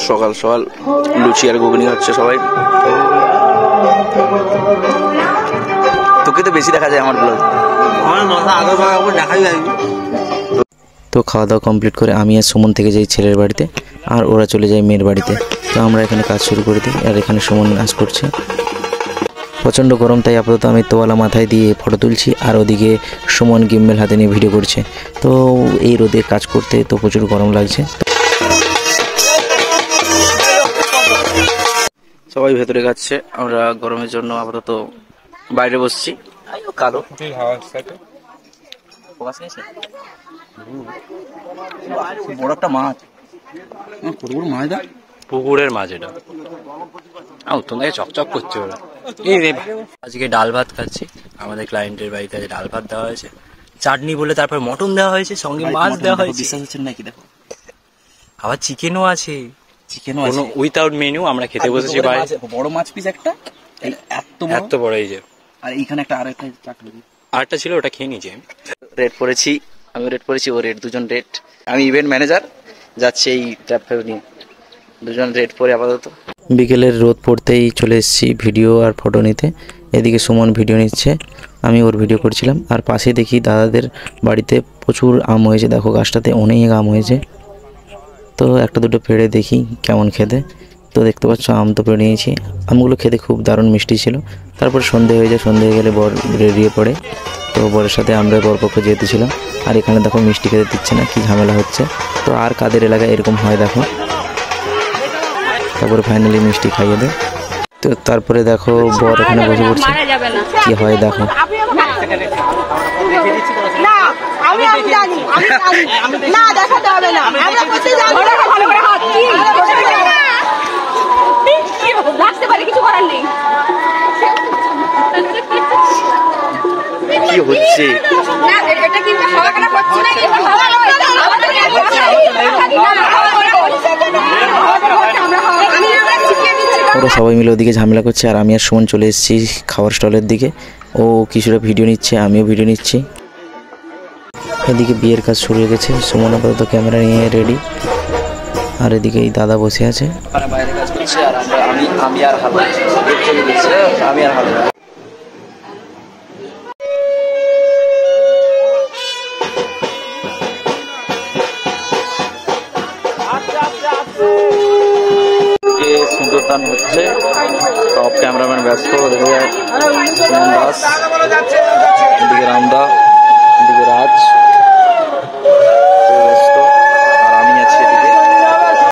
সকাল সকাল লুচি আর ঘুগনি হচ্ছে সবাই। তোকে তো বেশি দেখা যায় আমার ব্লগ। তো খাওয়া দাওয়া কমপ্লিট করে আমি আর সুমন থেকে যাই ছেলের বাড়িতে, আর ওরা চলে যায় মেয়ের বাড়িতে। তো আমরা এখানে কাজ শুরু করে দিই, আর এখানে সুমন নাচ করছে। প্রচণ্ড গরম, তাই আপাতত আমি তোয়ালা মাথায় দিয়ে ফটো তুলছি, আর ওদিকে সুমন গিম্বেল হাতে নিয়ে ভিডিও করছে। তো এই রোদে কাজ করতে তো প্রচুর গরম লাগছে। সবাই ভেতরে যাচ্ছে, আমরা গরমের জন্য আপাতত বাইরে বসছি। কালো বড় একটা মাছ, পুকুরের মাছ, এটা তোমাকে চকচক করছে ওরা। আজকে ডাল ভাত খাচ্ছি, আমাদের ক্লায়েন্টের বাড়িতে ডাল ভাত দেওয়া হয়েছে, চাটনি বলে তারপর মটন দেওয়া হয়েছে, সঙ্গে মাছ দেওয়া হয়েছে। বিশ্বাস হচ্ছে নাকি? দেখো আবার চিকেনও আছে, চিকেনও আছে উইথাউট মেনু। আমরা খেতে বসেছি ভাই, বড় মাছ পিস একটা, এত বড় এই যে, আর এইখানে একটা আরেকটা চাটনি আরেকটা ছিল, ওটা খেয়ে নিয়েছি। রেড পড়েছি, আমি রেড পড়েছি, ও রেড, দুজন রেড। আমি ইভেন্ট ম্যানেজার, যাচ্ছে এই ট্র্যাপ ফেউ নিয়ে, দুজন রেড পরে আপাতত। বিকেলের রোদ পড়তেই চলে এসেছি ভিডিও আর ফটো নিতে। এদিকে সুমন ভিডিও নিচ্ছে, আমি ওর ভিডিও করছিলাম। আর পাশে দেখি দাদাদের বাড়িতে প্রচুর আম হয়েছে, দেখো গাছটাতে অনেক আম হয়েছে। তো একটা দুটো পেড়ে দেখি কেমন খেতে। তো দেখতে পাচ্ছ আম তো পেড়ে নিয়েছি, আমগুলো খেতে খুব দারুণ মিষ্টি ছিল। তারপর সন্ধে হয়ে যায়, সন্ধে হয়ে গেলে বর বেরিয়ে পড়ে। তো বরের সাথে আমরা বরপক্ষ যেতে ছিলাম। আর এখানে দেখো মিষ্টি খেতে দিচ্ছে না, কি ঝামেলা হচ্ছে। তো আর কাদের এলাকায় এরকম হয় দেখো। তারপরে ফাইনালি মিষ্টি খাইয়ে দেয়। তো তারপরে দেখো বর এখানে বসে পড়ছে, কি হয় দেখো। কি হচ্ছে ওরা সবাই মিলে ওদিকে ঝামেলা করছে, আর আমি আর সুমন চলে এসেছি খাবার স্টলের দিকে। ও কিছুটা ভিডিও নিচ্ছে, আমিও ভিডিও নিচ্ছি। এদিকে বিয়ের কাজ শুরু হয়ে গেছে, সুমন আপাতত ক্যামেরা নিয়ে রেডি, আর এদিকে এই দাদা বসে আছে। বাইরে কাজ করছে, আর আমি আর হালকা আমি আর হালকা সুন্দরদান হচ্ছে। টপ ক্যামেরাম্যান ব্যস্ত, দেখে যায় সুমন দাস, এদিকে রামদা, এদিকে রাজ।